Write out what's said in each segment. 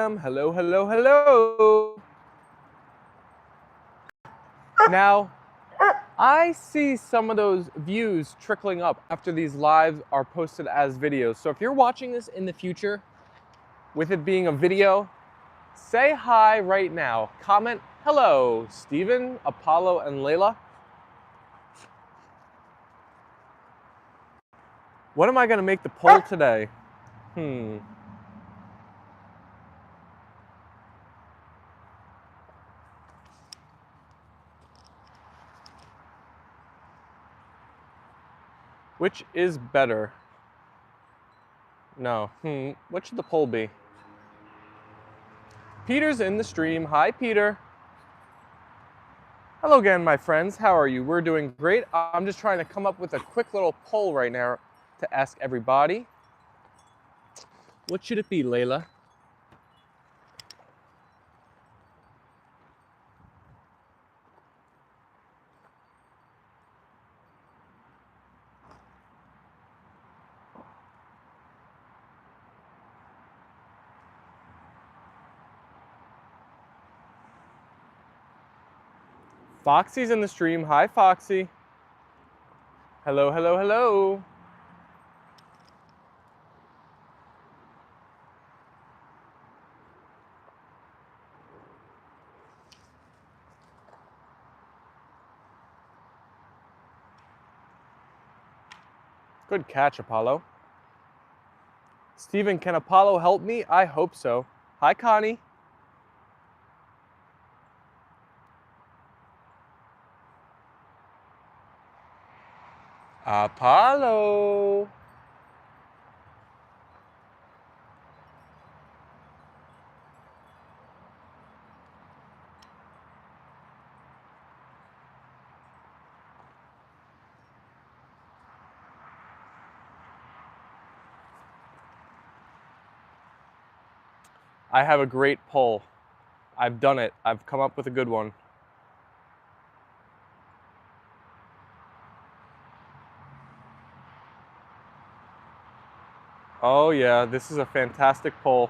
FAM. Hello, hello, hello. Now, I see some of those views trickling up after these lives are posted as videos. So if you're watching this in the future, with it being a video, say hi right now. Comment, hello, Steven, Apollo, and Leyla. What am I gonna make the poll today? Which is better? No, what should the poll be? Peter's in the stream. Hi, Peter. Hello again, my friends. How are you? We're doing great. I'm just trying to come up with a quick little poll right now to ask everybody. What should it be, Leyla? Foxy's in the stream. Hi, Foxy. Hello, hello, hello. Good catch, Apollo. Steven, can Apollo help me? I hope so. Hi, Connie. Apollo. I have a great poll. I've done it. I've come up with a good one. Oh yeah, this is a fantastic poll.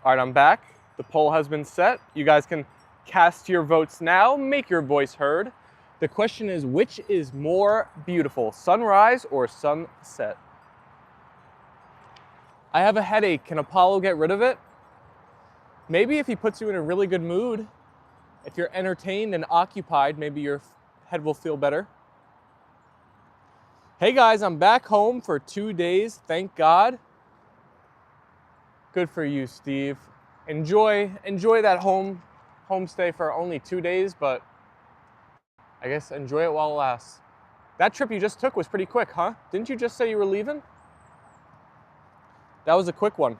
All right, I'm back. The poll has been set. You guys can cast your votes now, make your voice heard. The question is, which is more beautiful, sunrise or sunset? I have a headache. Can Apollo get rid of it? Maybe if he puts you in a really good mood, if you're entertained and occupied, maybe your head will feel better. Hey guys, I'm back home for 2 days, thank God. Good for you, Steve. Enjoy that homestay for only 2 days, but I guess enjoy it while it lasts. That trip you just took was pretty quick, huh? Didn't you just say you were leaving? That was a quick one.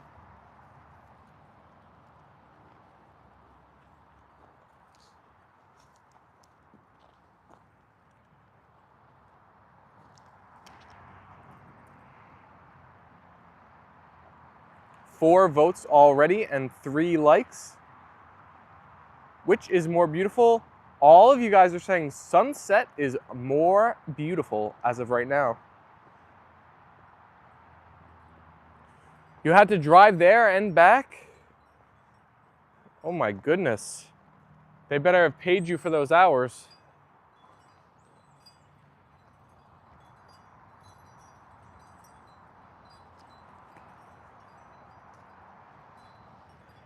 Four votes already and 3 likes. Which is more beautiful? All of you guys are saying sunset is more beautiful as of right now. You had to drive there and back? Oh my goodness. They better have paid you for those hours.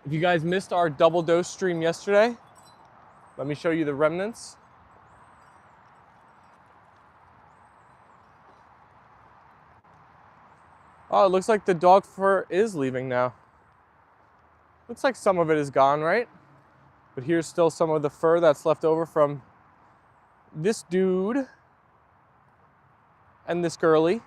If you guys missed our double dose stream yesterday, let me show you the remnants. Oh, it looks like the dog fur is leaving now. Looks like some of it is gone, right? But here's still some of the fur that's left over from this dude and this girly.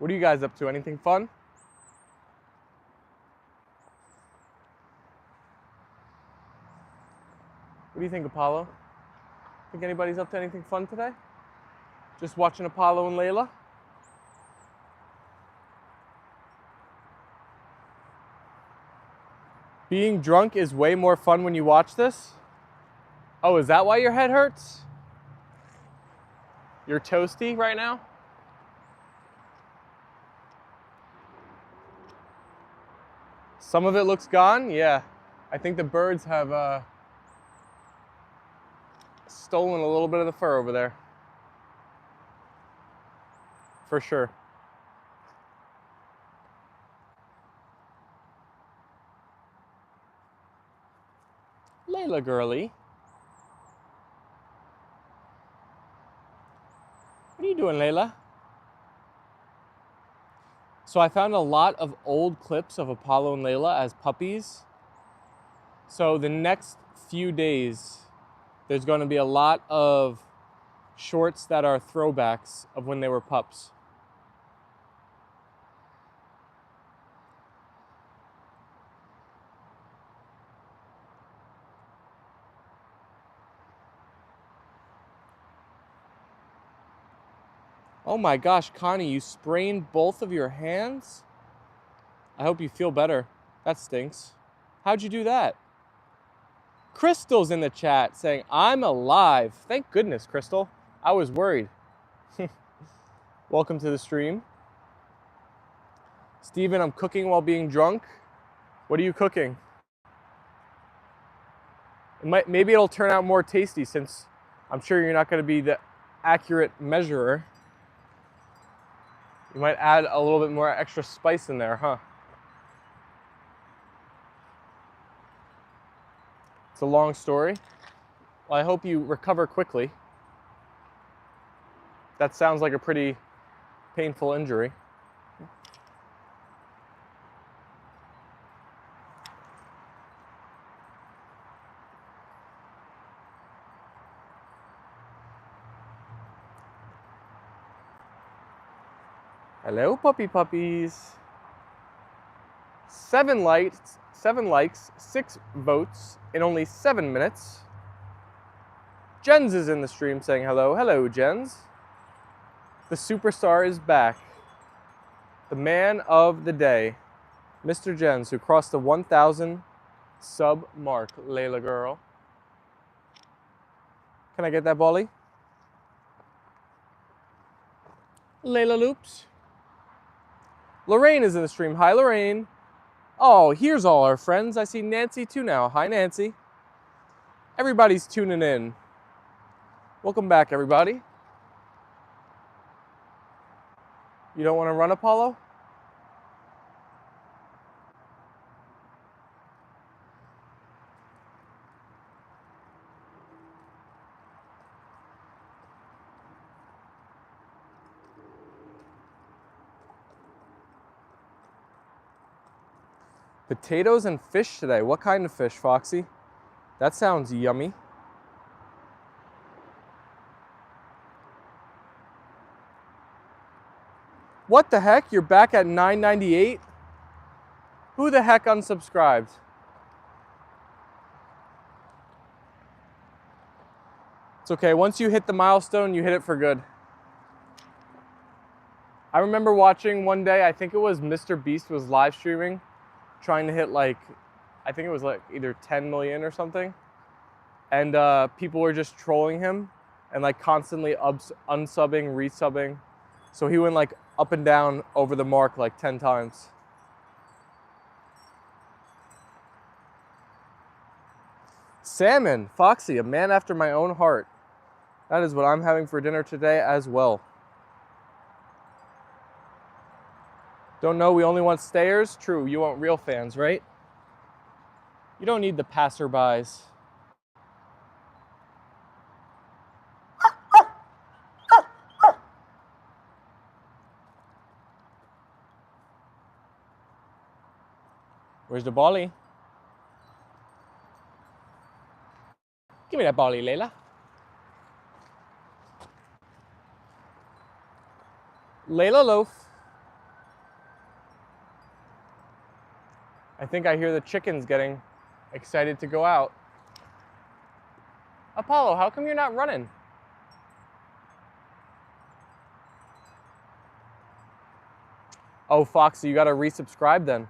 What are you guys up to? Anything fun? What do you think, Apollo? Think anybody's up to anything fun today? Just watching Apollo and Leyla? Being drunk is way more fun when you watch this? Oh, is that why your head hurts? You're toasty right now? Some of it looks gone? Yeah. I think the birds have stolen a little bit of the fur over there. For sure. Leyla girly. What are you doing, Leyla? So I found a lot of old clips of Apollo and Leyla as puppies. So the next few days, there's going to be a lot of shorts that are throwbacks of when they were pups. Oh my gosh, Connie, you sprained both of your hands? I hope you feel better. That stinks. How'd you do that? Crystal's in the chat saying, I'm alive. Thank goodness, Crystal. I was worried. Welcome to the stream. Steven, I'm cooking while being drunk. What are you cooking? Maybe it'll turn out more tasty since I'm sure you're not going to be the accurate measurer. You might add a little bit more extra spice in there, huh? It's a long story. Well, I hope you recover quickly. That sounds like a pretty painful injury. Hello, puppies. 7 likes, 6 votes in only 7 minutes. Jens is in the stream saying hello. Hello, Jens. The superstar is back. The man of the day, Mr. Jens, who crossed the 1,000 sub mark. Leyla girl. Can I get that, Bolly? Leyla loops. Lorraine is in the stream. Hi, Lorraine. Oh, here's all our friends. I see Nancy too now. Hi, Nancy. Everybody's tuning in. Welcome back, everybody. You don't want to run, Apollo? Potatoes and fish today. What kind of fish, Foxy? That sounds yummy. What the heck? You're back at 9.98? Who the heck unsubscribed? It's okay. Once you hit the milestone, you hit it for good. I remember watching one day, I think it was Mr. Beast was live streaming, trying to hit like, I think it was like either 10 million or something. And people were just trolling him and like constantly unsubbing, resubbing. So he went like up and down over the mark like 10 times. Salmon, Foxy, a man after my own heart. That is what I'm having for dinner today as well. Don't know, we only want stayers? True, you want real fans, right? You don't need the passerbys. Where's the bolly? Give me that bolly, Leyla. Leyla loaf. I think I hear the chickens getting excited to go out. Apollo, how come you're not running? Oh, Foxy, you gotta resubscribe then.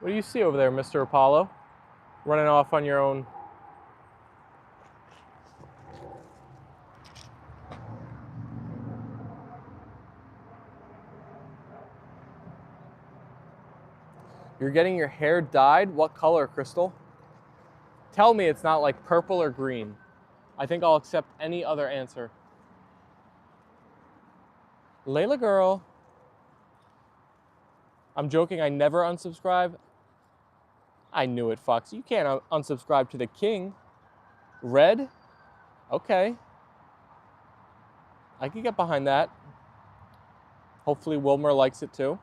What do you see over there, Mr. Apollo? Running off on your own. You're getting your hair dyed? What color, Crystal? Tell me it's not like purple or green. I think I'll accept any other answer. Leyla girl. I'm joking, I never unsubscribe. I knew it, Fox. You can't unsubscribe to the king. Red? Okay. I can get behind that. Hopefully Wilmer likes it too.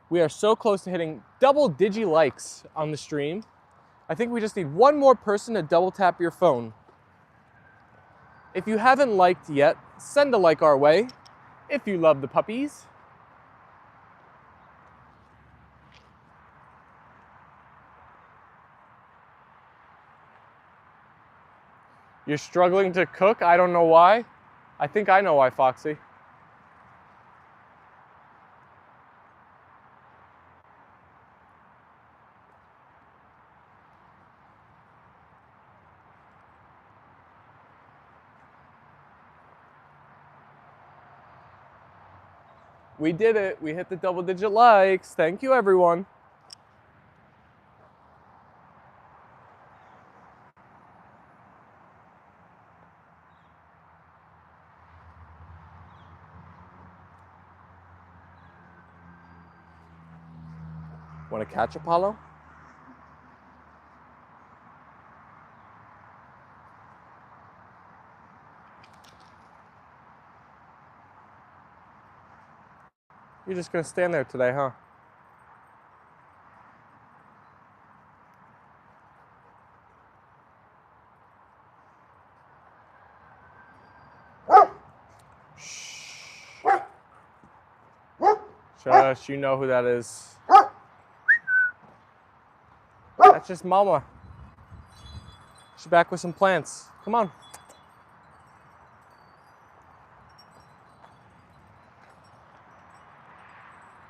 We are so close to hitting double-digit likes on the stream. I think we just need one more person to double tap your phone. If you haven't liked yet, send a like our way. If you love the puppies. You're struggling to cook? I don't know why. I think I know why, Foxy. We did it. We hit the double-digit likes. Thank you, everyone. Want to catch Apollo? You're just going to stand there today, huh? Shush, you know who that is. That's just Mama. She's back with some plants. Come on.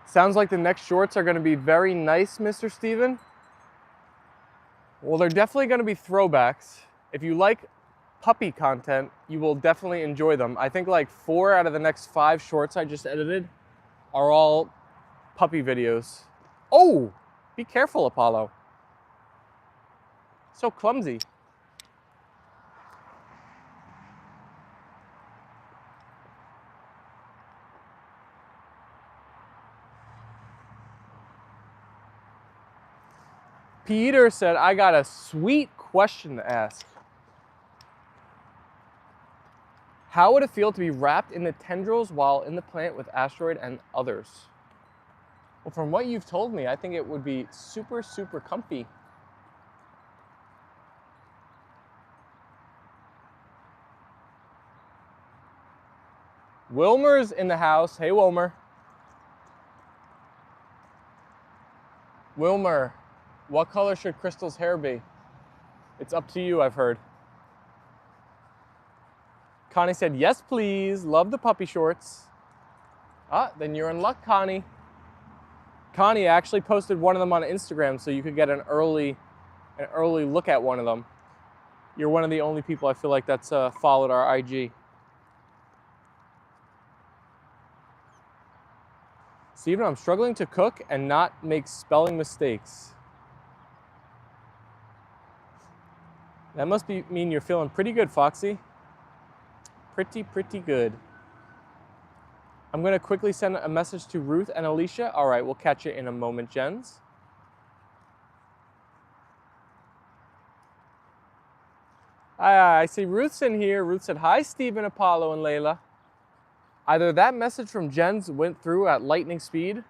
Sounds like the next shorts are going to be very nice, Mr. Steven. Well, they're definitely going to be throwbacks. If you like puppy content, you will definitely enjoy them. I think like 4 out of the next 5 shorts I just edited are all puppy videos. Oh, be careful, Apollo. So clumsy. Peter said, I got a sweet question to ask. How would it feel to be wrapped in the tendrils while in the plant with Asteroid and others? Well, from what you've told me, I think it would be super, super comfy. Wilmer's in the house. Hey, Wilmer. Wilmer, what color should Crystal's hair be? It's up to you, I've heard. Connie said, yes, please. Love the puppy shorts. Ah, then you're in luck, Connie. Connie actually posted one of them on Instagram so you could get an early look at one of them. You're one of the only people I feel like that's followed our IG. Steven, I'm struggling to cook and not make spelling mistakes. That must mean you're feeling pretty good, Foxy. Pretty good. I'm going to quickly send a message to Ruth and Alicia. All right, we'll catch you in a moment, Jens. I see Ruth's in here. Ruth said, hi, Stephen, Apollo, and Leyla. Either that message from Jens went through at lightning speed,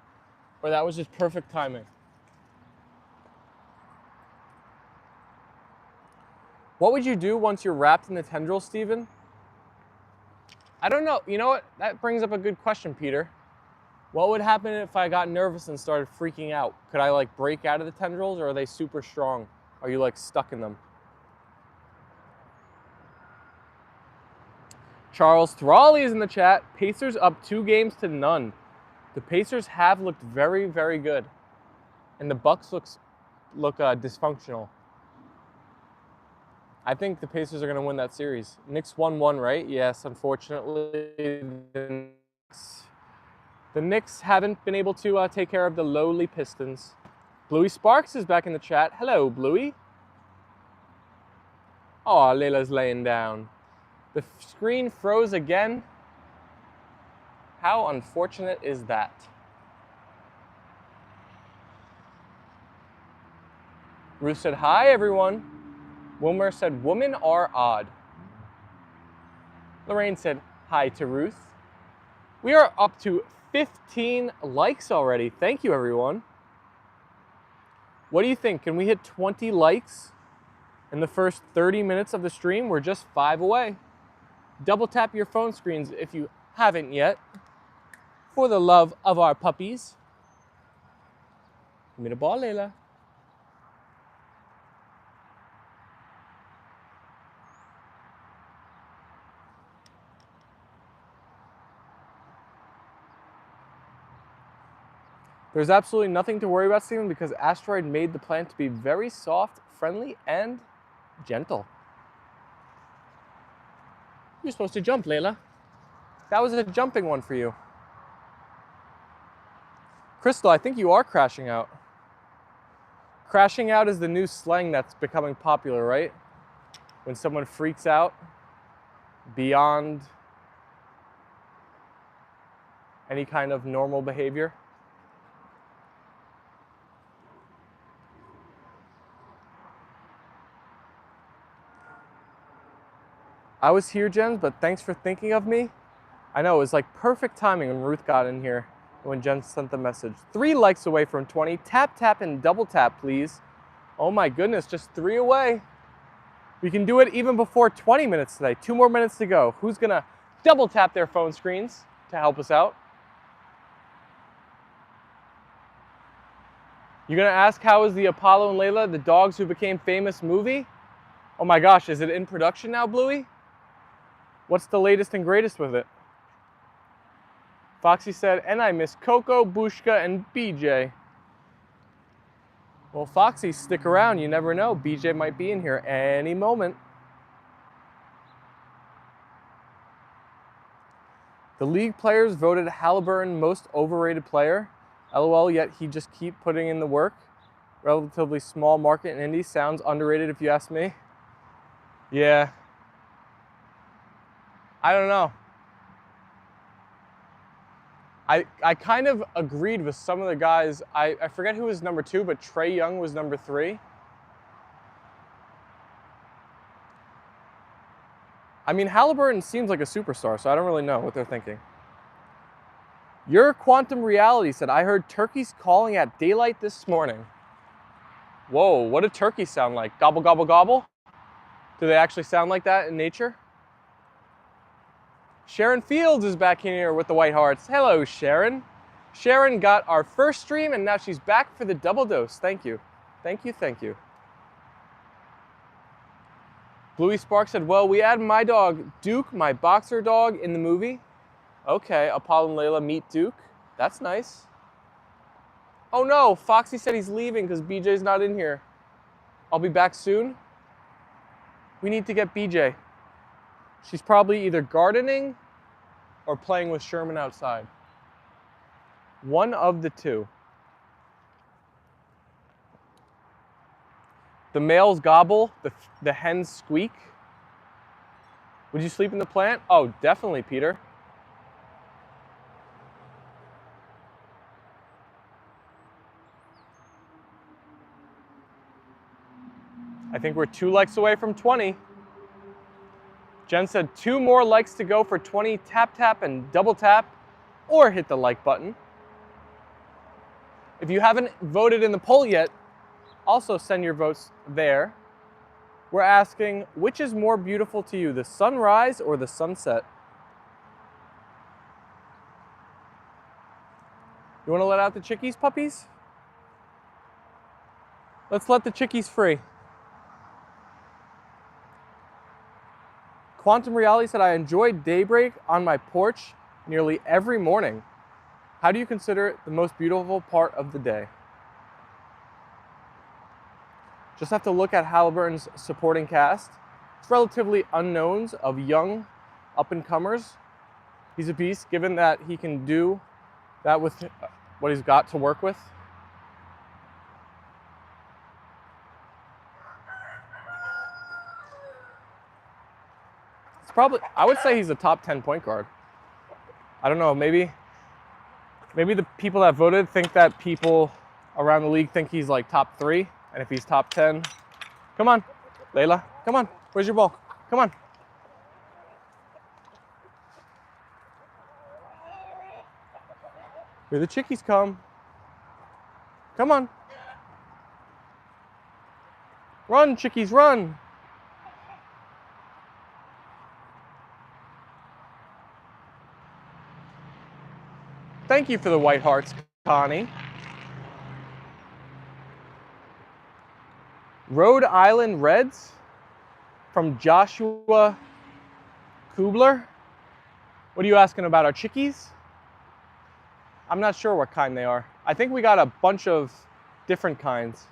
or that was just perfect timing. What would you do once you're wrapped in the tendril, Stephen? I don't know. You know what? That brings up a good question, Peter. What would happen if I got nervous and started freaking out? Could I like break out of the tendrils, or are they super strong? Are you like stuck in them? Charles Thrally is in the chat. Pacers up 2 games to none. The Pacers have looked very, very good. And the Bucks look dysfunctional. I think the Pacers are going to win that series. Knicks 1-1, right? Yes, unfortunately, the Knicks haven't been able to take care of the lowly Pistons. Bluey Sparks is back in the chat. Hello, Bluey. Oh, Leila's laying down. The screen froze again. How unfortunate is that? Ruth said, hi, everyone. Wilmer said, women are odd. Lorraine said, hi to Ruth. We are up to 15 likes already. Thank you, everyone. What do you think? Can we hit 20 likes in the first 30 minutes of the stream? We're just 5 away. Double tap your phone screens if you haven't yet. For the love of our puppies. Give me the ball, Leyla. There's absolutely nothing to worry about, Steven, because Asteroid made the plant to be very soft, friendly, and gentle. You're supposed to jump, Leyla. That was a jumping one for you. Crystal, I think you are crashing out. Crashing out is the new slang that's becoming popular, right? When someone freaks out beyond any kind of normal behavior. I was here, Jen, but thanks for thinking of me. I know, it was like perfect timing when Ruth got in here, when Jen sent the message. 3 likes away from 20. Tap, tap, and double tap, please. Oh my goodness, just 3 away. We can do it even before 20 minutes today. 2 more minutes to go. Who's gonna double tap their phone screens to help us out? You're gonna ask, how is the Apollo and Leyla, the dogs who became famous movie? Oh my gosh, is it in production now, Bluey? What's the latest and greatest with it? Foxy said, and I miss Coco, Bushka, and BJ. Well, Foxy, stick around. You never know. BJ might be in here any moment. The league players voted Halliburton most overrated player. LOL, yet he just keep putting in the work. Relatively small market in Indy. Sounds underrated if you ask me. Yeah. I don't know. I kind of agreed with some of the guys. I forget who was number 2, but Trae Young was number 3. I mean, Halliburton seems like a superstar, so I don't really know what they're thinking. Your Quantum Reality said, I heard turkeys calling at daylight this morning. Whoa, what do turkeys sound like? Gobble, gobble, gobble? Do they actually sound like that in nature? Sharon Fields is back in here with the White Hearts. Hello, Sharon. Sharon got our first stream, and now she's back for the double dose. Thank you. Thank you, thank you. Bluey Spark said, well, we had my dog, Duke, my boxer dog, in the movie. Okay, Apollo and Leyla meet Duke. That's nice. Oh no, Foxy said he's leaving because BJ's not in here. I'll be back soon. We need to get BJ. She's probably either gardening or playing with Sherman outside. One of the two. The males gobble, the hens squeak. Would you sleep in the plant? Oh, definitely, Peter. I think we're 2 likes away from 20. Jen said 2 more likes to go for 20. Tap, tap, and double tap, or hit the like button. If you haven't voted in the poll yet, also send your votes there. We're asking, which is more beautiful to you, the sunrise or the sunset? You want to let out the chickies, puppies? Let's let the chickies free. Quantum Reality said, I enjoy daybreak on my porch nearly every morning. How do you consider it the most beautiful part of the day? Just have to look at Halliburton's supporting cast. It's relatively unknowns of young up-and-comers. He's a beast, given that he can do that with what he's got to work with. It's probably, I would say he's a top 10 point guard. I don't know, maybe the people that voted think that people around the league think he's like top 3, and if he's top 10, come on, Leyla, come on, where's your ball? Come on. Here the chickies come. Come on. Run, chickies, run. Thank you for the white hearts, Connie. Rhode Island Reds from Joshua Kubler. What are you asking about, our chickies? I'm not sure what kind they are. I think we got a bunch of different kinds.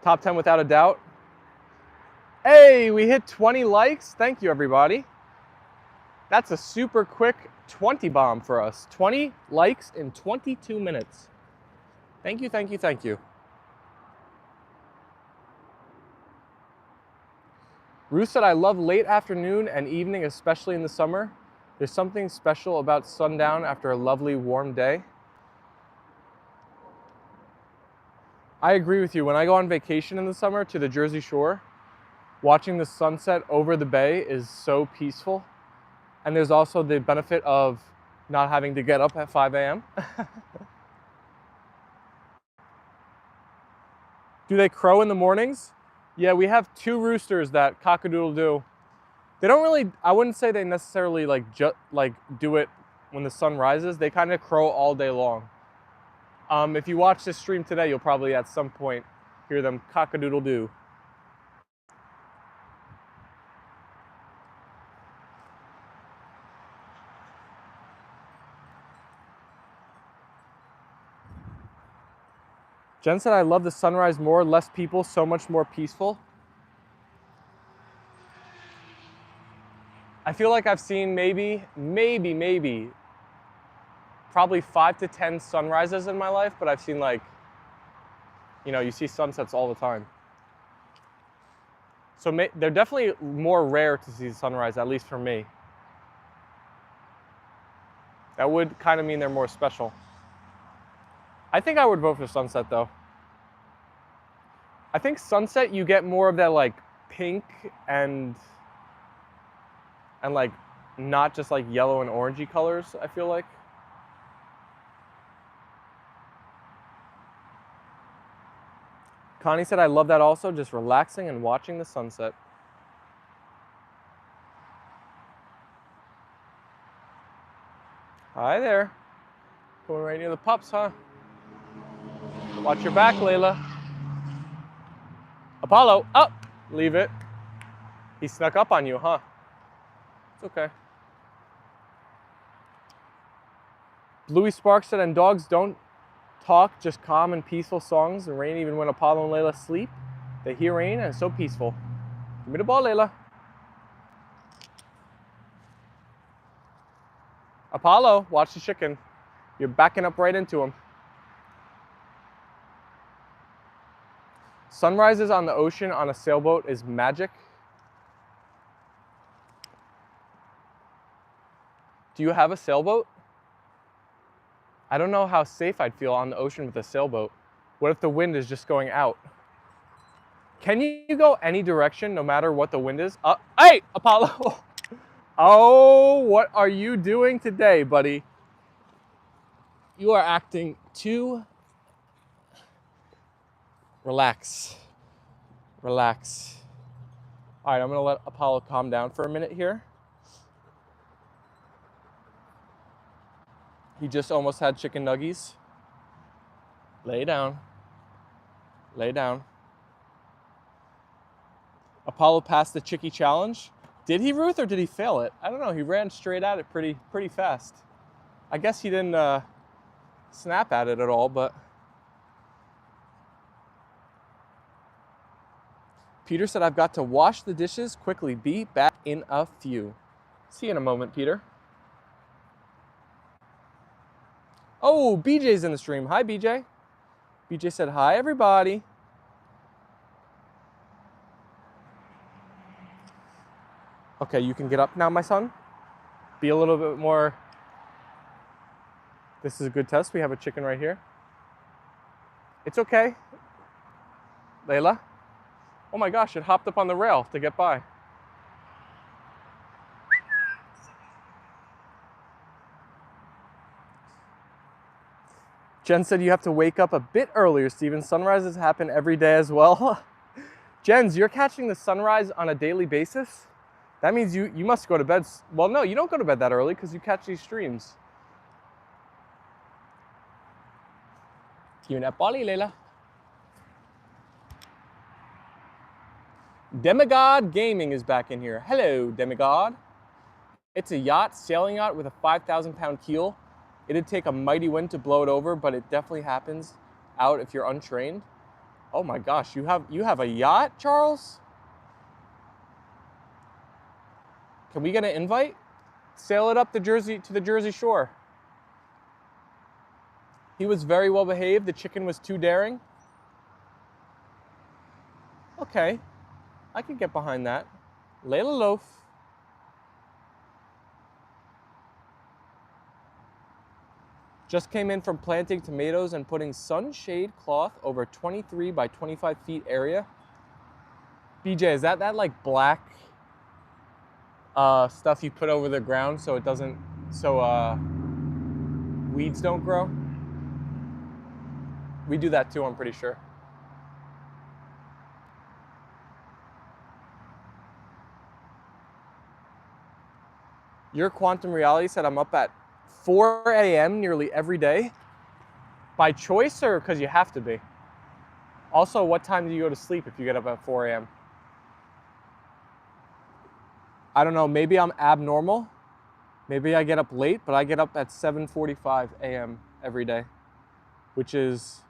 Top 10 without a doubt. Hey, we hit 20 likes. Thank you, everybody. That's a super quick 20 bomb for us. 20 likes in 22 minutes. Thank you, thank you, thank you. Ruth said, I love late afternoon and evening, especially in the summer. There's something special about sundown after a lovely warm day. I agree with you. When I go on vacation in the summer to the Jersey Shore, watching the sunset over the bay is so peaceful. And there's also the benefit of not having to get up at 5 a.m. Do they crow in the mornings? Yeah, we have 2 roosters that cock-a-doodle-doo. They don't really, I wouldn't say they necessarily do it when the sun rises. They kind of crow all day long. If you watch this stream today, you'll probably at some point hear them cock-a-doodle-doo. Jen said, I love the sunrise more, less people, so much more peaceful. I feel like I've seen maybe, probably 5 to 10 sunrises in my life, but I've seen you see sunsets all the time. So they're definitely more rare to see sunrise, at least for me. That would kind of mean they're more special. I think I would vote for sunset though. I think sunset, you get more of that pink and not just yellow and orangey colors, I feel like. Connie said, I love that also, just relaxing and watching the sunset. Hi there. Going right near the pups, huh? Watch your back, Leyla. Apollo, up! Leave it. He snuck up on you, huh? It's okay. Bluey Sparks said, and dogs don't talk, just calm and peaceful songs. And rain, even when Apollo and Leyla sleep, they hear rain and it's so peaceful. Give me the ball, Leyla. Apollo, watch the chicken. You're backing up right into him. Sunrises on the ocean on a sailboat is magic. Do you have a sailboat? I don't know how safe I'd feel on the ocean with a sailboat. What if the wind is just going out? Can you go any direction no matter what the wind is? Hey, Apollo! Oh, what are you doing today, buddy? You are acting too... Relax. Relax. All right, I'm gonna let Apollo calm down for a minute here. He just almost had chicken nuggies. Lay down. Lay down. Apollo passed the Chicky challenge. Did he, Ruth, or did he fail it? I don't know. He ran straight at it pretty fast. I guess he didn't snap at it at all, but... Peter said, I've got to wash the dishes quickly. Be back in a few. See you in a moment, Peter. Oh, BJ's in the stream. Hi, BJ. BJ said, hi, everybody. Okay, you can get up now, my son. Be a little bit more... This is a good test. We have a chicken right here. It's okay. Leyla. Oh my gosh, it hopped up on the rail to get by. Jen said you have to wake up a bit earlier, Steven. Sunrises happen every day as well. Jens, you're catching the sunrise on a daily basis? That means you must go to bed. Well, no, you don't go to bed that early because you catch these streams. Apollo, Leyla. Demigod Gaming is back in here. Hello, Demigod. It's a yacht, sailing yacht with a 5,000-pound keel. It'd take a mighty wind to blow it over, but it definitely happens out if you're untrained. Oh my gosh, you have a yacht, Charles? Can we get an invite? Sail it up to the Jersey Shore. He was very well behaved. The chicken was too daring. Okay, I could get behind that. Layla Loaf. Just came in from planting tomatoes and putting sunshade cloth over 23 by 25 feet area. BJ, is that like black stuff you put over the ground so it doesn't, weeds don't grow? We do that too, I'm pretty sure. Your quantum reality said I'm up at 4 a.m. nearly every day. By choice or because you have to be? Also, what time do you go to sleep if you get up at 4 a.m.? I don't know, maybe I'm abnormal. Maybe I get up late, but I get up at 7:45 a.m. every day, which is,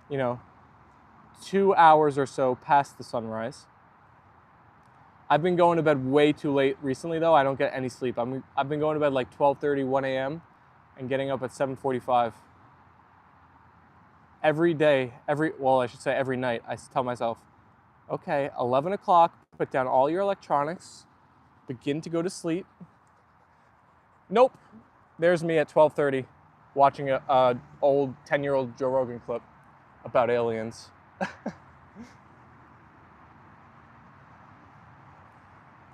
2 hours or so past the sunrise. I've been going to bed way too late recently, though. I don't get any sleep. I've been going to bed like 12:30, 1 a.m. and getting up at 7:45. Every day, every night, I tell myself, okay, 11 o'clock, put down all your electronics, begin to go to sleep. Nope. There's me at 12:30 watching a old 10-year-old Joe Rogan clip about aliens.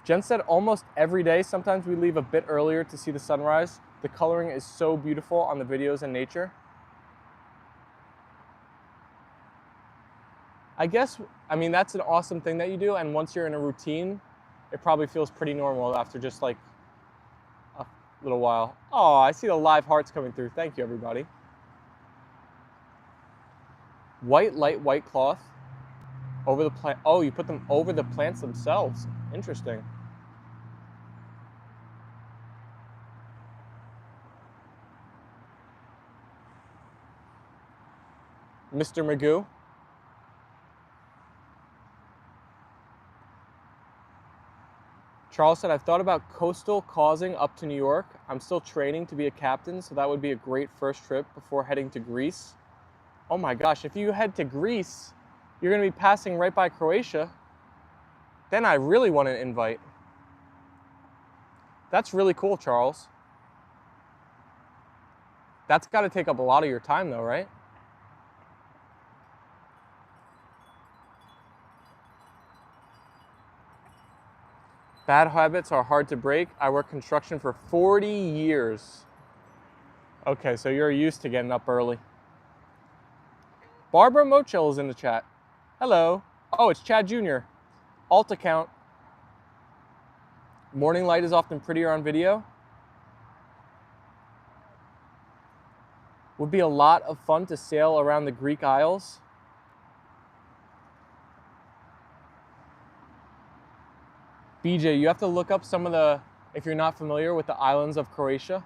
Jen said almost every day, sometimes we leave a bit earlier to see the sunrise. The coloring is so beautiful on the videos in nature. I mean, that's an awesome thing that you do, and once you're in a routine, it probably feels pretty normal after just like a little while. Oh, I see the live hearts coming through. Thank you, everybody. Light white cloth over the plant. Oh, you put them over the plants themselves. Interesting. Mr. Magoo. Charles said, I've thought about coastal causing up to New York. I'm still training to be a captain, so that would be a great first trip before heading to Greece. Oh my gosh, if you head to Greece, you're going to be passing right by Croatia. Then I really want an invite. That's really cool, Charles. That's got to take up a lot of your time though, right? Bad habits are hard to break. I worked construction for 40 years. Okay, so you're used to getting up early. Barbara Mochel is in the chat. Hello. Oh, it's Chad Jr. Alt account. Morning light is often prettier on video. Would be a lot of fun to sail around the Greek Isles. BJ, you have to look up some of the, if you're not familiar with the islands of Croatia.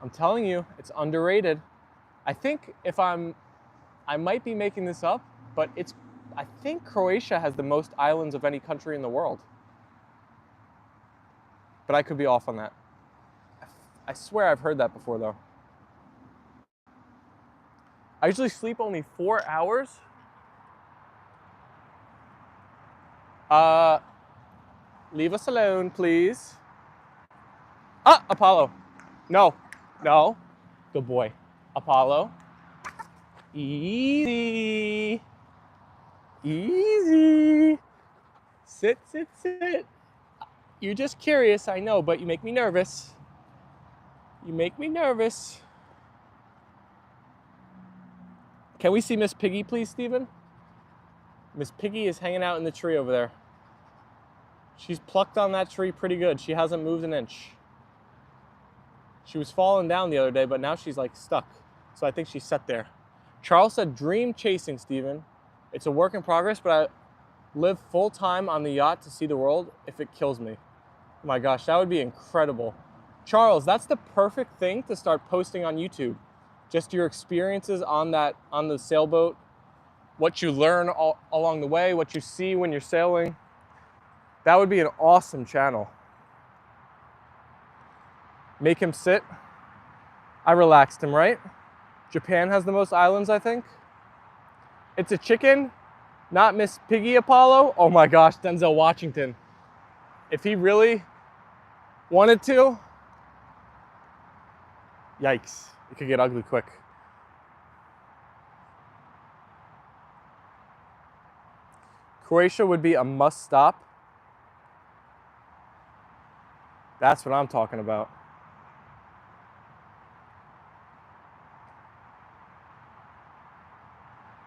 I'm telling you, it's underrated. I think I might be making this up, but I think Croatia has the most islands of any country in the world. But I could be off on that. I swear I've heard that before though. I usually sleep only 4 hours. Leave us alone, please. Ah, Apollo. No, no. Good boy. Apollo. Easy. Easy. Sit, sit, sit. You're just curious, I know, but you make me nervous. You make me nervous. Can we see Miss Piggy, please, Steven? Miss Piggy is hanging out in the tree over there. She's plucked on that tree pretty good. She hasn't moved an inch. She was falling down the other day, but now she's like stuck. So I think she's set there. Charles said, dream chasing, Steven. It's a work in progress, but I live full time on the yacht to see the world if it kills me. Oh my gosh, that would be incredible. Charles, that's the perfect thing to start posting on YouTube. Just your experiences on the sailboat, what you learn along the way, what you see when you're sailing. That would be an awesome channel. Make him sit. I relaxed him, right? Japan has the most islands, I think. It's a chicken, not Miss Piggy Apollo. Oh my gosh, Denzel Washington. If he really wanted to, yikes, it could get ugly quick. Croatia would be a must stop. That's what I'm talking about.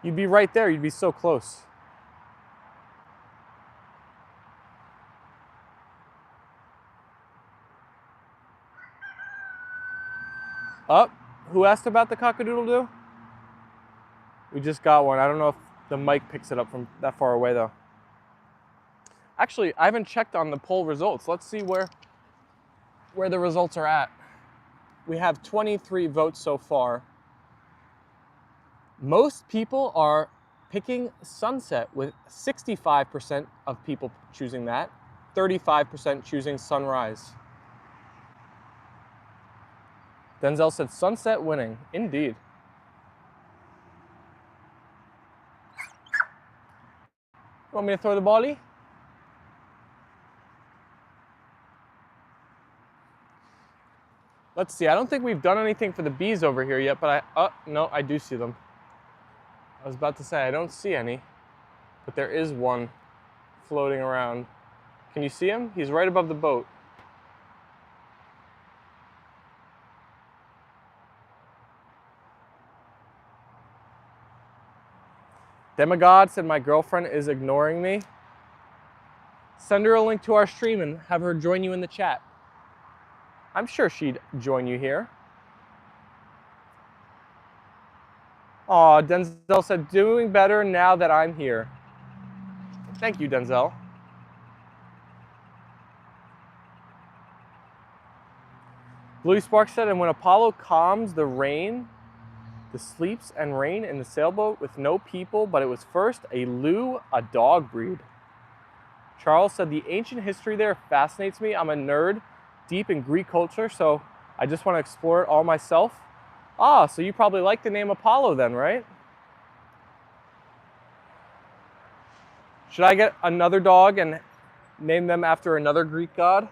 You'd be right there, you'd be so close. Oh, who asked about the cock-a-doodle-doo? We just got one. I don't know if the mic picks it up from that far away though. Actually, I haven't checked on the poll results. Let's see where the results are at. We have 23 votes so far. Most people are picking sunset, with 65% of people choosing that, 35% choosing sunrise. Denzel said sunset winning. Indeed. Want me to throw the bally? Let's see, I don't think we've done anything for the bees over here yet, but no, I do see them. I was about to say, I don't see any, but there is one floating around. Can you see him? He's right above the boat. Demigod said, my girlfriend is ignoring me. Send her a link to our stream and have her join you in the chat. I'm sure she'd join you here. Aw, Denzel said, doing better now that I'm here. Thank you, Denzel. Bluey Sparks said, and when Apollo calms the rain, the sleeps and rain in the sailboat with no people, but it was first a Lou, a dog breed. Charles said, the ancient history there fascinates me. I'm a nerd deep in Greek culture, so I just want to explore it all myself. Ah, so you probably like the name Apollo then, right? Should I get another dog and name them after another Greek god?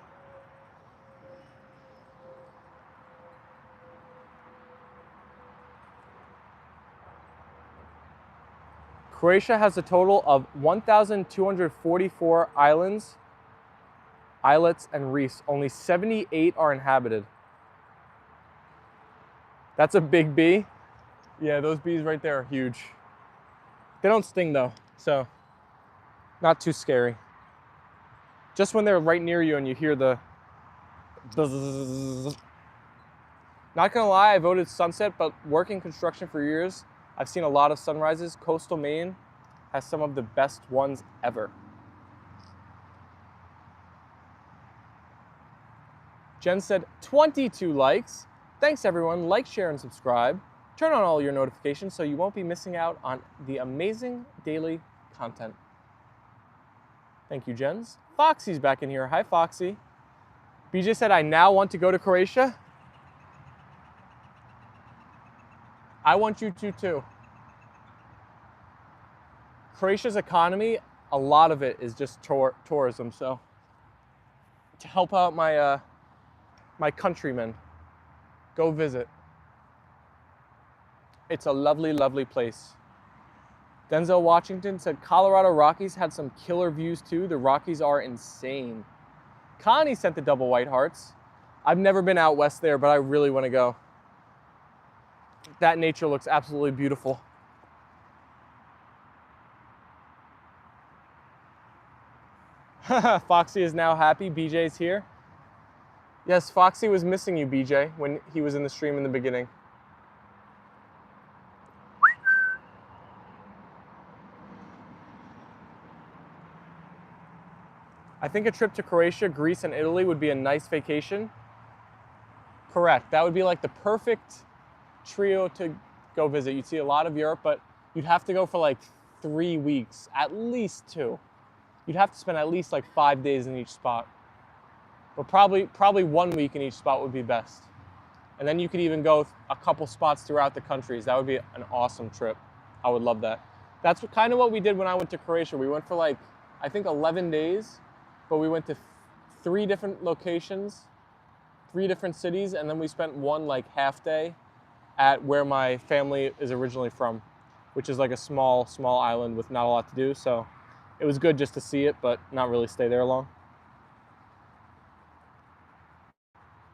Croatia has a total of 1,244 islands islets and reefs. Only 78 are inhabited. That's a big bee. Yeah, those bees right there are huge. They don't sting though, so not too scary. Just when they're right near you and you hear the buzz. Not gonna lie, I voted sunset, but working construction for years, I've seen a lot of sunrises. Coastal Maine has some of the best ones ever. Jen said 22 likes. Thanks everyone, like, share, and subscribe. Turn on all your notifications so you won't be missing out on the amazing daily content. Thank you, Jens. Foxy's back in here. Hi, Foxy. BJ said, I now want to go to Croatia. I want you to too. Croatia's economy, a lot of it is just tourism. So to help out my my countrymen, go visit. It's a lovely, lovely place. Denzel Washington said Colorado Rockies had some killer views too. The Rockies are insane. Connie sent the double white hearts. I've never been out west there, but I really want to go. That nature looks absolutely beautiful. Foxy is now happy. BJ's here. Yes, Foxy was missing you, BJ, when he was in the stream in the beginning. I think a trip to Croatia, Greece, and Italy would be a nice vacation. Correct. That would be like the perfect trio to go visit. You'd see a lot of Europe, but you'd have to go for like 3 weeks, at least 2. You'd have to spend at least like 5 days in each spot. But probably 1 week in each spot would be best. And then you could even go a couple spots throughout the countries. That would be an awesome trip. I would love that. That's kind of what we did when I went to Croatia. We went for like, I think 11 days, but we went to 3 different locations, 3 different cities, and then we spent 1 like half day at where my family is originally from, which is like a small island with not a lot to do. So it was good just to see it, but not really stay there long.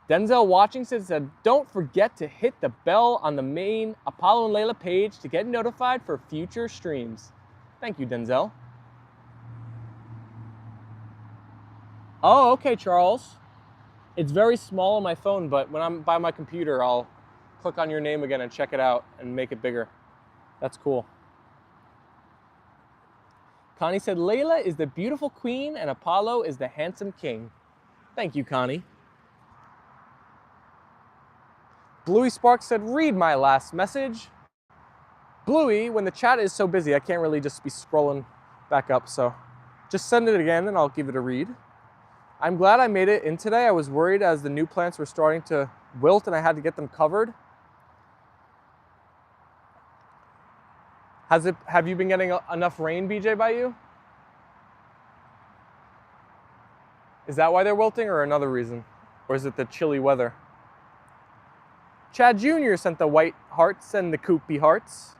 Denzel Washington said, don't forget to hit the bell on the main Apollo and Leyla page to get notified for future streams. Thank you, Denzel. Oh, okay, Charles. It's very small on my phone, but when I'm by my computer, I'll click on your name again and check it out and make it bigger. That's cool. Connie said, Leyla is the beautiful queen and Apollo is the handsome king. Thank you, Connie. Bluey Sparks said, read my last message. Bluey, when the chat is so busy, I can't really just be scrolling back up, so just send it again and I'll give it a read. I'm glad I made it in today. I was worried as the new plants were starting to wilt and I had to get them covered. Have you been getting enough rain, BJ, by you? Is that why they're wilting or another reason? Or is it the chilly weather? Chad Jr. sent the white hearts and the koopy hearts.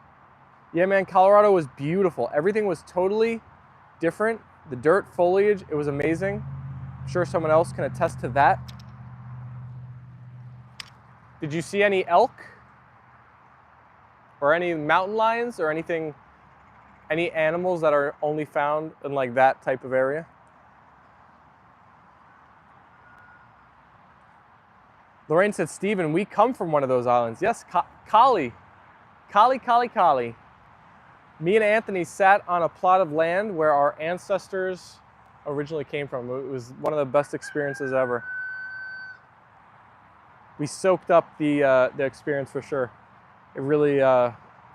Yeah, man, Colorado was beautiful. Everything was totally different. The dirt, foliage, it was amazing. I'm sure someone else can attest to that. Did you see any elk? Or any mountain lions or anything, any animals that are only found in like that type of area? Lorraine said, Steven, we come from one of those islands. Yes, Kali. Me and Anthony sat on a plot of land where our ancestors originally came from. It was one of the best experiences ever. We soaked up the experience for sure. It really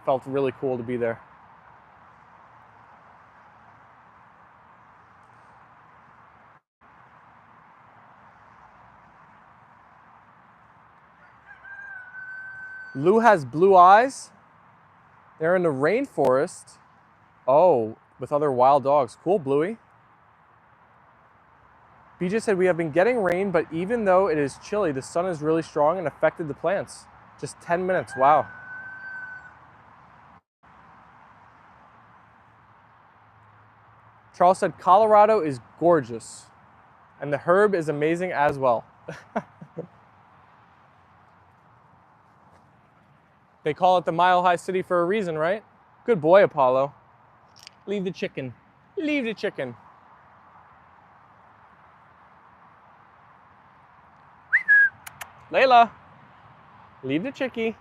felt really cool to be there. Lou has blue eyes. They're in the rainforest. Oh, with other wild dogs. Cool, Bluey. BJ said, we have been getting rain, but even though it is chilly, the sun is really strong and affected the plants. Just 10 minutes, wow. Charles said, Colorado is gorgeous. And the herb is amazing as well. They call it the Mile High City for a reason, right? Good boy, Apollo. Leave the chicken. Leave the chicken. Leyla, leave the chickie.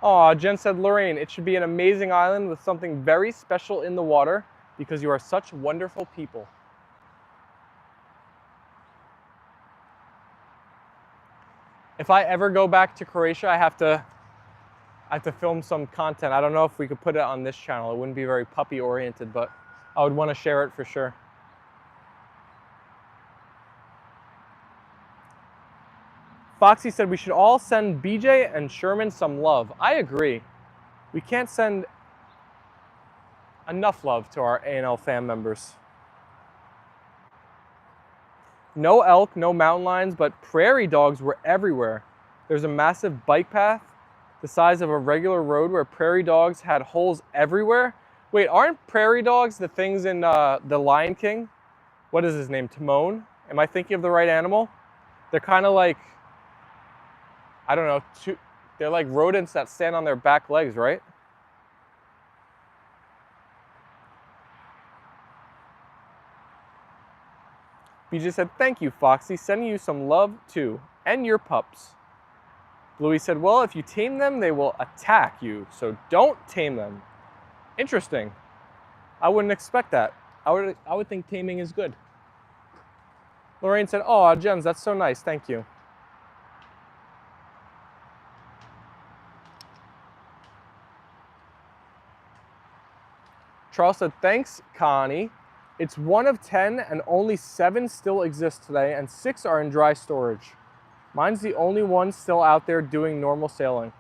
Aw, Jen said, Lorraine, it should be an amazing island with something very special in the water because you are such wonderful people. If I ever go back to Croatia, I have to film some content. I don't know if we could put it on this channel. It wouldn't be very puppy oriented, but I would want to share it for sure. Foxy said we should all send BJ and Sherman some love. I agree. We can't send enough love to our A&L FAM members. No elk, no mountain lions, but prairie dogs were everywhere. There's a massive bike path the size of a regular road where prairie dogs had holes everywhere. Wait, aren't prairie dogs the things in The Lion King? What is his name, Timon? Am I thinking of the right animal? They're kind of like, I don't know, they're like rodents that stand on their back legs, right? BJ said, thank you, Foxy. Sending you some love too, and your pups. Bluey said, well, if you tame them, they will attack you, so don't tame them. Interesting. I wouldn't expect that. I would think taming is good. Lorraine said, oh, Jens, that's so nice. Thank you. Charles said, thanks, Connie. It's 1 of 10 and only 7 still exist today and 6 are in dry storage. Mine's the only one still out there doing normal sailing.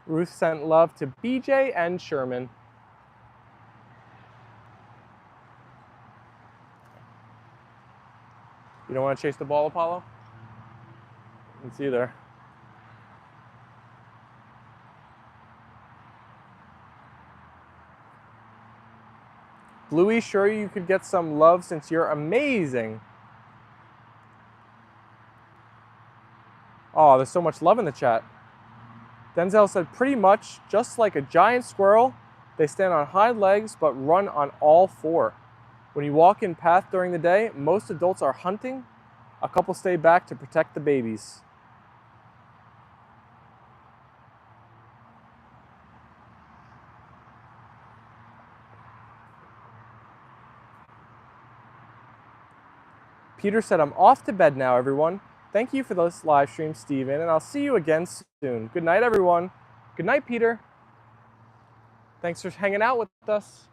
Ruth sent love to BJ and Sherman. You don't want to chase the ball, Apollo? It's either. Bluey, sure you could get some love since you're amazing. Oh, there's so much love in the chat. Denzel said, pretty much just like a giant squirrel, they stand on hind legs but run on all 4. When you walk in path during the day, most adults are hunting. A couple stay back to protect the babies. Peter said, I'm off to bed now, everyone. Thank you for this live stream, Steven, and I'll see you again soon. Good night, everyone. Good night, Peter. Thanks for hanging out with us.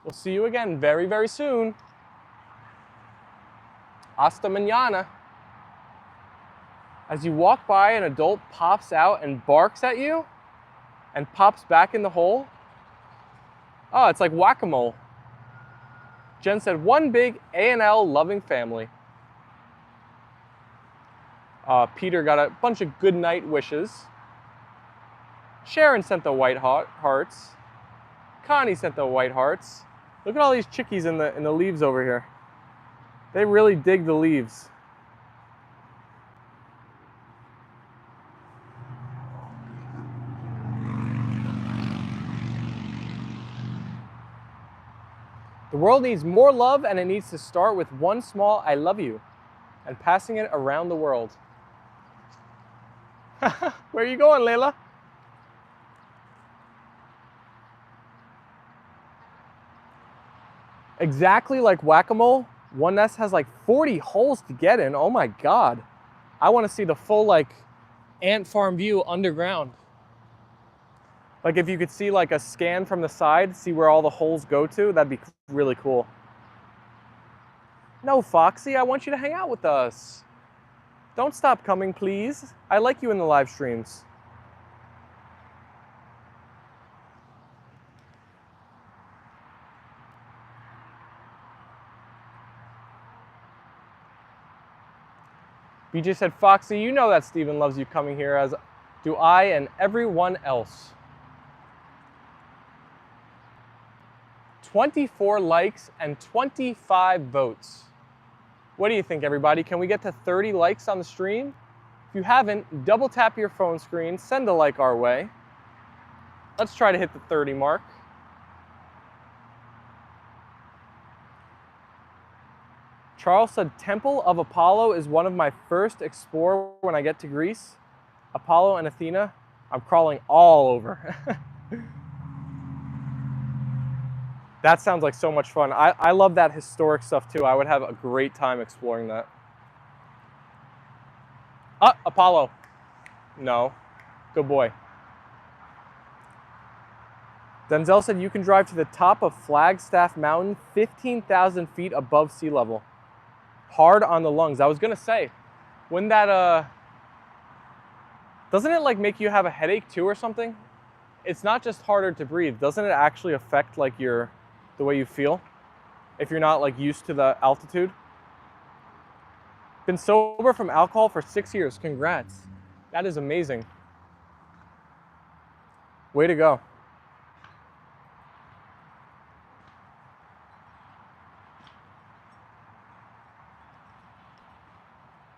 We'll see you again very, very soon. Hasta mañana. As you walk by, an adult pops out and barks at you and pops back in the hole. Oh, it's like whack-a-mole. Jen said, one big A&L loving family. Peter got a bunch of good night wishes. Sharon sent the white hearts. Connie sent the white hearts. Look at all these chickies in the leaves over here. They really dig the leaves. The world needs more love, and it needs to start with one small I love you and passing it around the world. Where are you going, Leyla? Exactly like whack-a-mole, one nest has like 40 holes to get in. Oh my God. I want to see the full like ant farm view underground. Like if you could see like a scan from the side, see where all the holes go to, that'd be really cool. No, Foxy, I want you to hang out with us. Don't stop coming, please. I like you in the live streams. BJ said, Foxy, you know that Steven loves you coming here, as do I and everyone else. 24 likes and 25 votes. What do you think, everybody? Can we get to 30 likes on the stream? If you haven't, double tap your phone screen, send a like our way. Let's try to hit the 30 mark. Charles said, Temple of Apollo is one of my first explore when I get to Greece. Apollo and Athena, I'm crawling all over. That sounds like so much fun. I love that historic stuff too. I would have a great time exploring that. Apollo. No. Good boy. Denzel said you can drive to the top of Flagstaff Mountain, 15,000 feet above sea level. Hard on the lungs. I was gonna say, wouldn't that, doesn't it like make you have a headache too or something? It's not just harder to breathe. Doesn't it actually affect like the way you feel if you're not like used to the altitude? Been sober from alcohol for 6 years. Congrats. That is amazing. Way to go.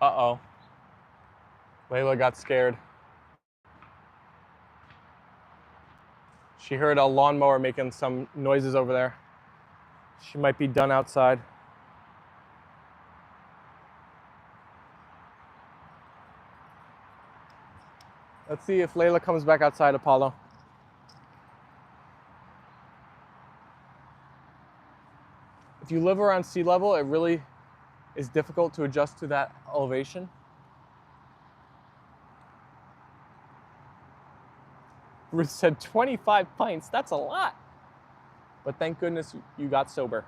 Uh-oh. Leyla got scared. She heard a lawnmower making some noises over there. She might be done outside. Let's see if Leyla comes back outside, Apollo. If you live around sea level, it really is difficult to adjust to that elevation. Ruth said 25 pints, that's a lot. But thank goodness you got sober.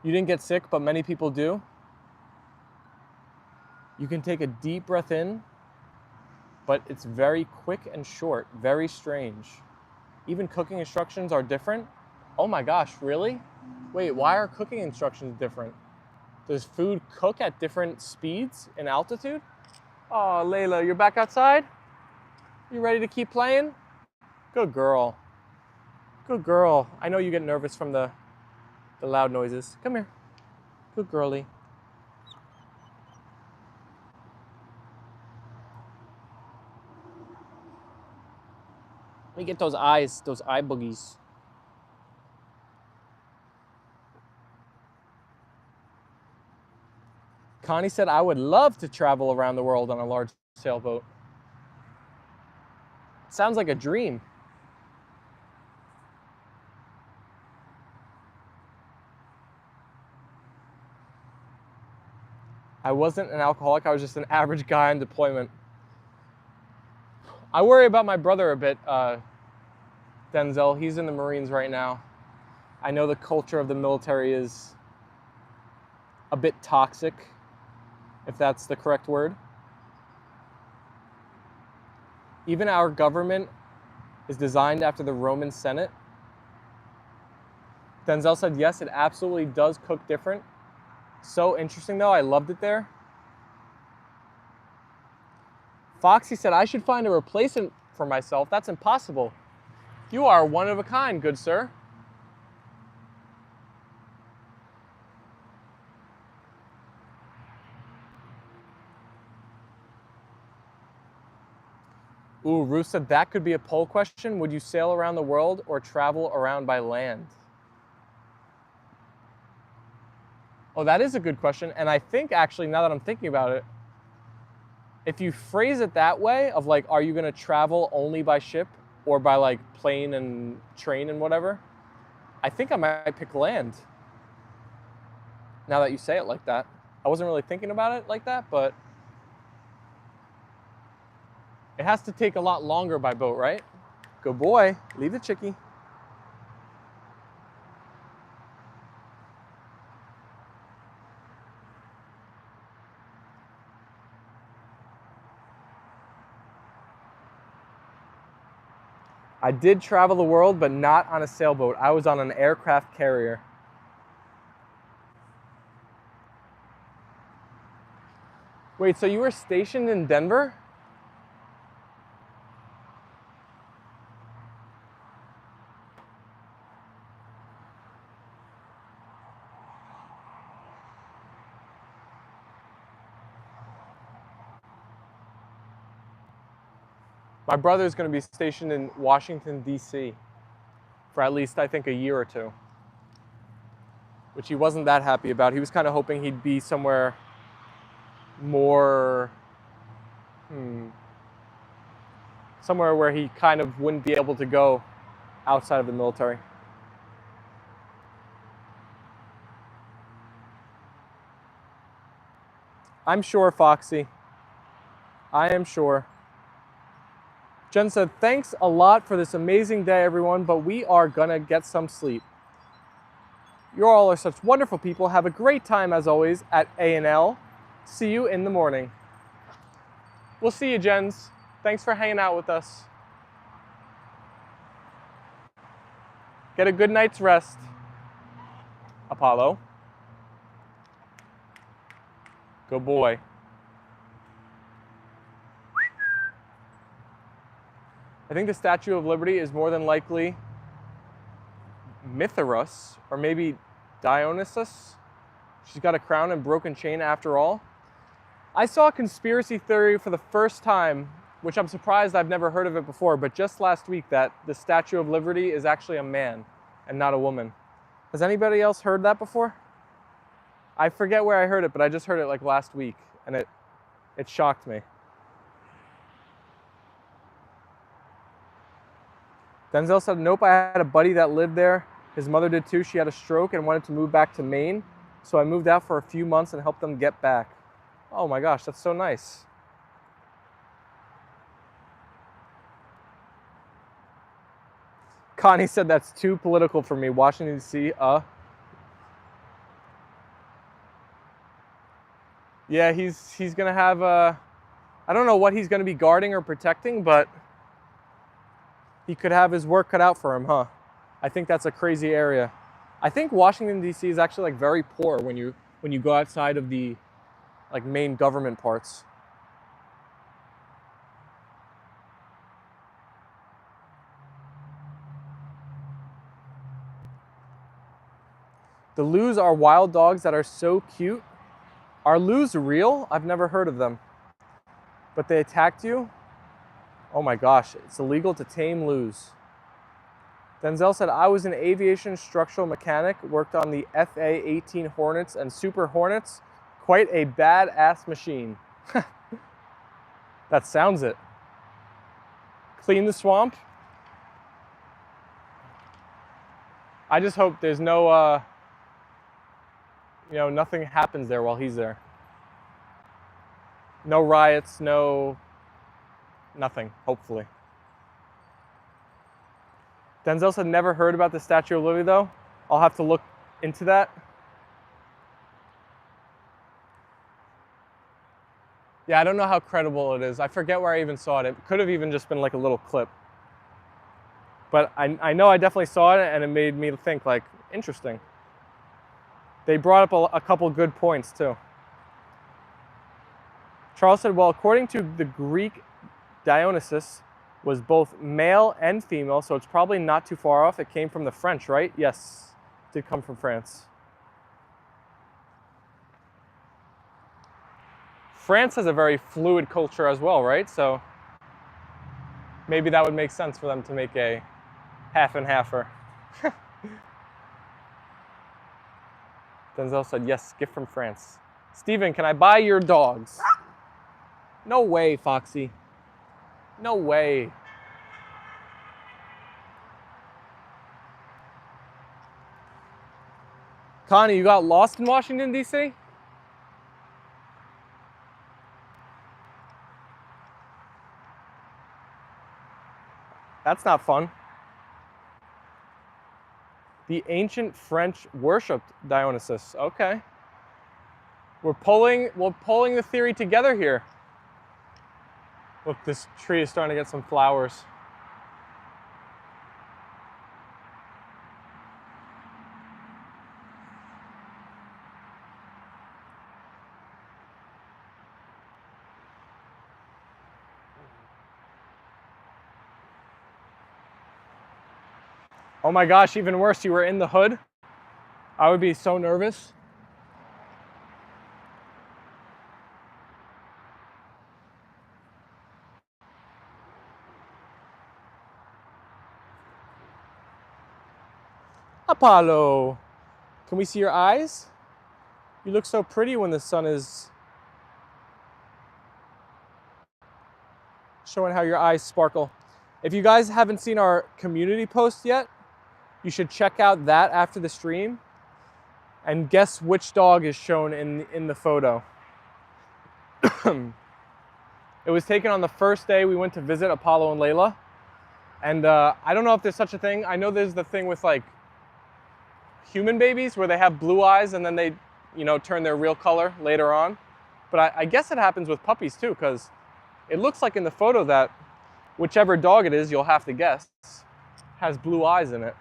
You didn't get sick, but many people do. You can take a deep breath in, but it's very quick and short, very strange. Even cooking instructions are different. Oh my gosh, really? Wait, why are cooking instructions different? Does food cook at different speeds and altitude? Oh, Leyla, you're back outside? You ready to keep playing? Good girl. Good girl. I know you get nervous from the loud noises. Come here. Good girlie. Let me get those eyes, those eye boogies. Connie said, I would love to travel around the world on a large sailboat. Sounds like a dream. I wasn't an alcoholic, I was just an average guy on deployment. I worry about my brother a bit, Denzel. He's in the Marines right now. I know the culture of the military is a bit toxic, if that's the correct word. Even our government is designed after the Roman Senate. Denzel said, yes, it absolutely does cook different. So interesting though, I loved it there. Foxy said, I should find a replacement for myself. That's impossible. You are one of a kind, good sir. Ooh, Ruth said that could be a poll question. Would you sail around the world or travel around by land? Oh, that is a good question. And I think actually, now that I'm thinking about it, if you phrase it that way of like, are you going to travel only by ship or by like plane and train and whatever? I think I might pick land. Now that you say it like that. I wasn't really thinking about it like that, but it has to take a lot longer by boat, right? Good boy. Leave the chickie. I did travel the world, but not on a sailboat. I was on an aircraft carrier. Wait, so you were stationed in Denver? My brother is going to be stationed in Washington, D.C. for at least, I think, a year or two, which he wasn't that happy about. He was kind of hoping he'd be somewhere more, somewhere where he kind of wouldn't be able to go outside of the military. I'm sure, Foxy. I am sure. Jen said, thanks a lot for this amazing day, everyone, but we are gonna get some sleep. You all are such wonderful people. Have a great time, as always, at A&L. See you in the morning. We'll see you, Jens. Thanks for hanging out with us. Get a good night's rest, Apollo. Good boy. I think the Statue of Liberty is more than likely Mithras, or maybe Dionysus. She's got a crown and broken chain after all. I saw a conspiracy theory for the first time, which I'm surprised I've never heard of it before, but just last week, that the Statue of Liberty is actually a man and not a woman. Has anybody else heard that before? I forget where I heard it, but I just heard it like last week, and it shocked me. Denzel said, nope, I had a buddy that lived there. His mother did too. She had a stroke and wanted to move back to Maine. So I moved out for a few months and helped them get back. Oh my gosh, that's so nice. Connie said, that's too political for me. Washington, D.C., Yeah, he's going to have, I don't know what he's going to be guarding or protecting, but he could have his work cut out for him, huh? I think that's a crazy area. I think Washington, D.C. is actually like very poor when you go outside of the like main government parts. The Loos are wild dogs that are so cute. Are Loos real? I've never heard of them. But they attacked you? Oh my gosh, it's illegal to tame Loos. Denzel said, I was an aviation structural mechanic, worked on the FA-18 Hornets and Super Hornets. Quite a badass machine. That sounds it. Clean the swamp? I just hope there's no, nothing happens there while he's there. No riots, nothing, hopefully. Denzel said, never heard about the Statue of Liberty though. I'll have to look into that. Yeah, I don't know how credible it is. I forget where I even saw it. It could have even just been like a little clip. But I know I definitely saw it, and it made me think, like, interesting. They brought up a couple good points too. Charles said, well, according to the Greek, Dionysus was both male and female, so it's probably not too far off. It came from the French, right? Yes, it did come from France. France has a very fluid culture as well, right? So maybe that would make sense for them to make a half and halfer. Denzel said, yes, gift from France. Steven, can I buy your dogs? No way, Foxy. No way. Connie, you got lost in Washington, D.C.? That's not fun. The ancient French worshipped Dionysus. Okay. We're pulling the theory together here. Look, this tree is starting to get some flowers. Oh my gosh, even worse, you were in the hood. I would be so nervous. Apollo, can we see your eyes? You look so pretty when the sun is showing how your eyes sparkle. If you guys haven't seen our community post yet, you should check out that after the stream and guess which dog is shown in the photo. It was taken on the first day we went to visit Apollo and Leyla. And I don't know if there's such a thing. I know there's the thing with like human babies where they have blue eyes and then they, you know, turn their real color later on. But I guess it happens with puppies too, because it looks like in the photo that whichever dog it is, you'll have to guess, has blue eyes in it.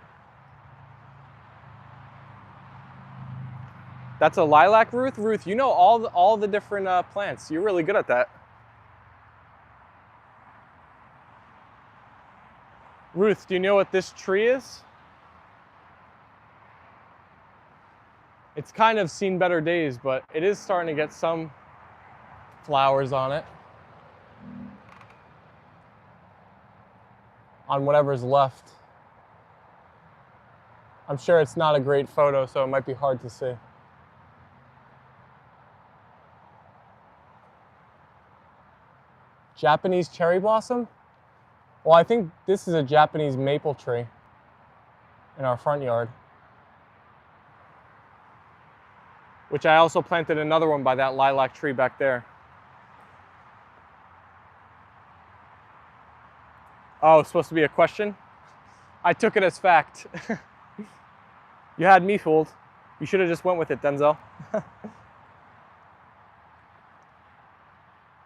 That's a lilac, Ruth? Ruth, you know all the different plants. You're really good at that. Ruth, do you know what this tree is? It's kind of seen better days, but it is starting to get some flowers on it. On whatever's left. I'm sure it's not a great photo, so it might be hard to see. Japanese cherry blossom? Well, I think this is a Japanese maple tree in our front yard. Which I also planted another one by that lilac tree back there. Oh, it's supposed to be a question? I took it as fact. You had me fooled. You should have just went with it, Denzel.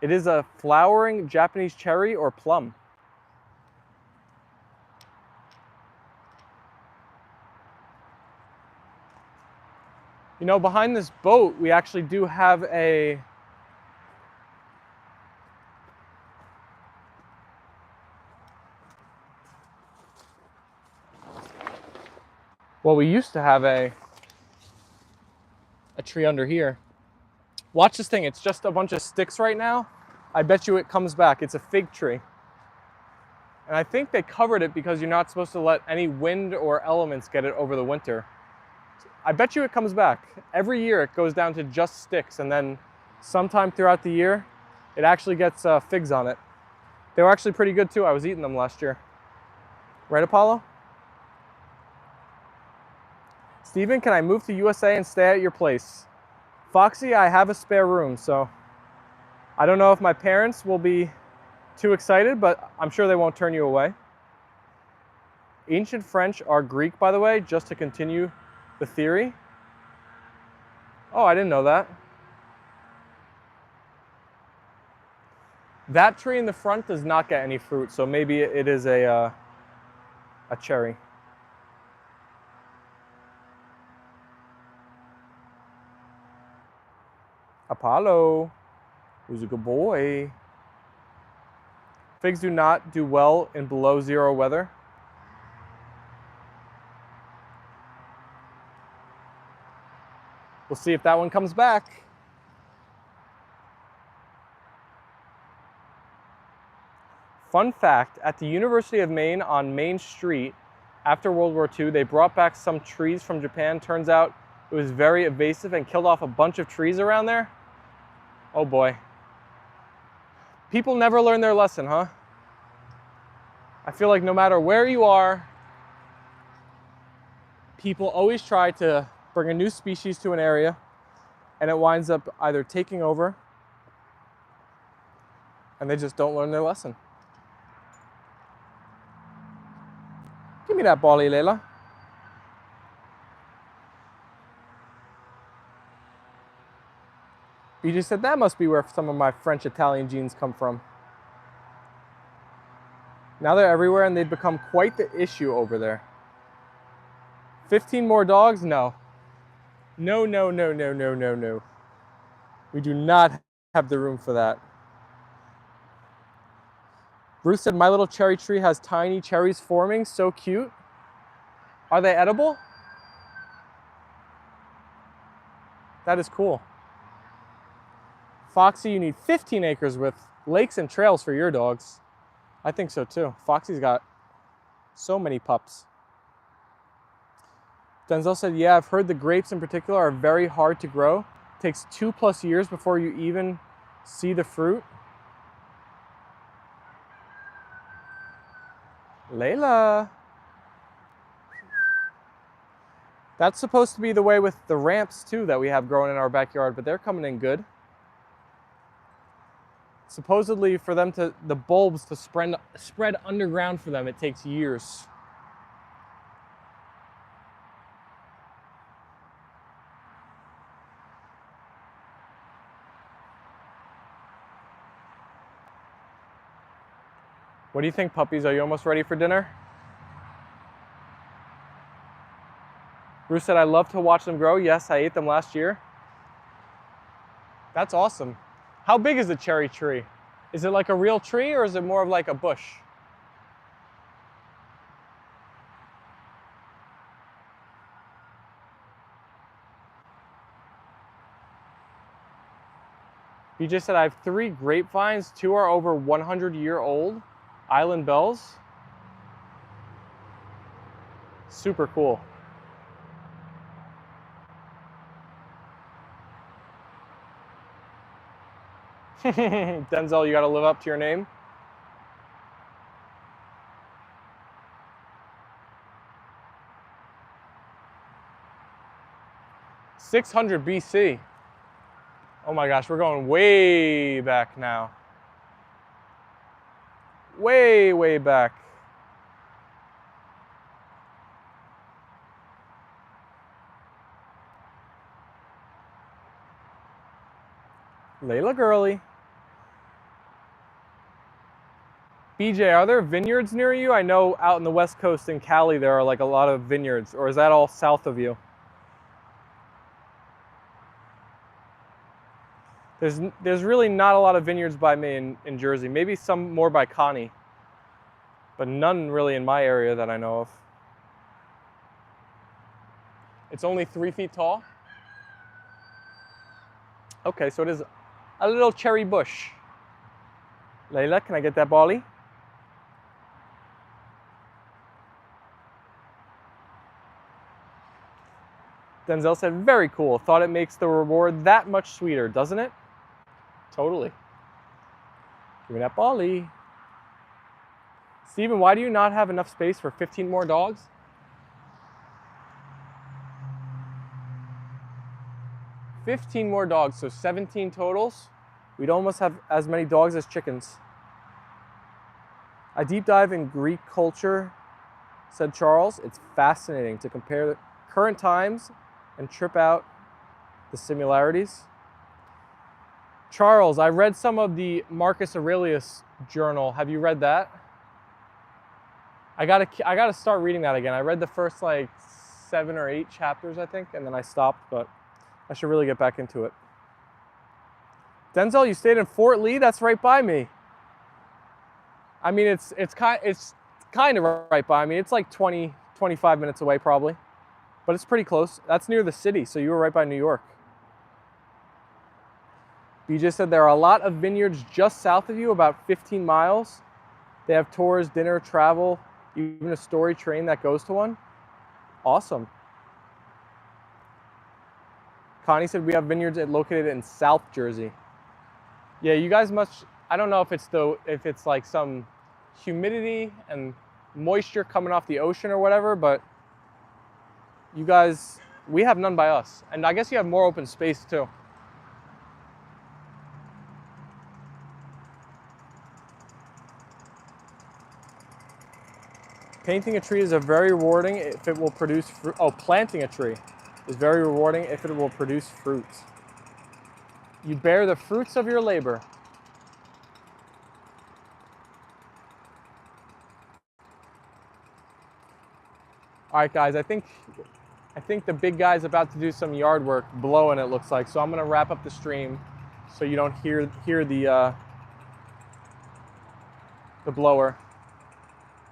It is a flowering Japanese cherry or plum. You know, behind this boat, we actually do have a well, we used to have a tree under here. Watch this thing, it's just a bunch of sticks right now. I bet you it comes back. It's a fig tree. And I think they covered it because you're not supposed to let any wind or elements get it over the winter. I bet you it comes back. Every year it goes down to just sticks, and then sometime throughout the year, it actually gets figs on it. They were actually pretty good too. I was eating them last year. Right, Apollo? Steven, can I move to USA and stay at your place? Foxy, I have a spare room, so I don't know if my parents will be too excited, but I'm sure they won't turn you away. Ancient French are Greek, by the way, just to continue the theory. Oh, I didn't know that. That tree in the front does not get any fruit, so maybe it is a cherry. Apollo, who's a good boy. Figs do not do well in below zero weather. We'll see if that one comes back. Fun fact, at the University of Maine on Main Street, after World War II, they brought back some trees from Japan. Turns out it was very invasive and killed off a bunch of trees around there. Oh boy. People never learn their lesson, huh? I feel like no matter where you are, people always try to bring a new species to an area, and it winds up either taking over, and they just don't learn their lesson. Give me that bally, Leyla. BJ said that must be where some of my French-Italian genes come from. Now they're everywhere and they've become quite the issue over there. 15 more dogs? No. No, no, no, no, no, no, no. We do not have the room for that. Bruce said, my little cherry tree has tiny cherries forming. So cute. Are they edible? That is cool. Foxy, you need 15 acres with lakes and trails for your dogs. I think so too. Foxy's got so many pups. Denzel said, yeah, I've heard the grapes in particular are very hard to grow. It takes 2+ years before you even see the fruit. Leyla. That's supposed to be the way with the ramps too that we have growing in our backyard, but they're coming in good. Supposedly for them to, the bulbs to spread underground for them, it takes years. What do you think, puppies? Are you almost ready for dinner? Bruce said, I love to watch them grow. Yes, I ate them last year. That's awesome. How big is the cherry tree? Is it like a real tree or is it more of like a bush? BJ said, I have 3 grapevines. 2 are over 100-year-old. Island bells. Super cool. Denzel, you gotta live up to your name. "600 BC. Oh my gosh, we're going way back now. Way, way back. Layla girly. BJ, are there vineyards near you? I know out in the West Coast in Cali there are like a lot of vineyards, or is that all south of you? There's really not a lot of vineyards by me in Jersey. Maybe some more by Connie, but none really in my area that I know of. It's only 3 feet tall? Okay, so it is a little cherry bush. Layla, can I get that Bolly? Denzel said, very cool. Thought it makes the reward that much sweeter, doesn't it? Totally. Give me that Bolly. Steven, why do you not have enough space for 15 more dogs? "15 more dogs, so 17 totals. We'd almost have as many dogs as chickens." I deep dive in Greek culture, said Charles. It's fascinating to compare the current times and trip out the similarities. Charles, I read some of the Marcus Aurelius journal. Have you read that? I gotta start reading that again. I read the first like 7 or 8 chapters, I think, and then I stopped, but I should really get back into it. Denzel, you stayed in Fort Lee? That's right by me. I mean, it's kind of right by me. It's like 25 minutes away probably, but it's pretty close. That's near the city, so you were right by New York. BJ said there are a lot of vineyards just south of you, about 15 miles. They have tours, dinner, travel, even a story train that goes to one. Awesome. Connie said we have vineyards located in South Jersey. Yeah, you guys must, I don't know if it's like some humidity and moisture coming off the ocean or whatever, but you guys, we have none by us. And I guess you have more open space too. Painting a tree is very rewarding if it will produce fruit. Oh, planting a tree is very rewarding if it will produce fruit. You bear the fruits of your labor. All right, guys, I think the big guy's about to do some yard work, blowing it looks like. So I'm gonna wrap up the stream so you don't hear the blower.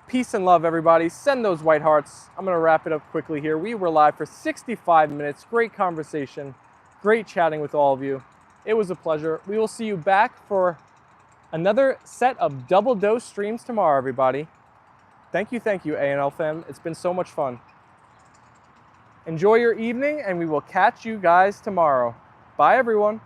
Peace and love, everybody. Send those white hearts. I'm gonna wrap it up quickly here. We were live for 65 minutes. Great conversation. Great chatting with all of you. It was a pleasure. We will see you back for another set of double dose streams tomorrow, everybody. Thank you, A&L FAM. It's been so much fun. Enjoy your evening, and we will catch you guys tomorrow. Bye, everyone.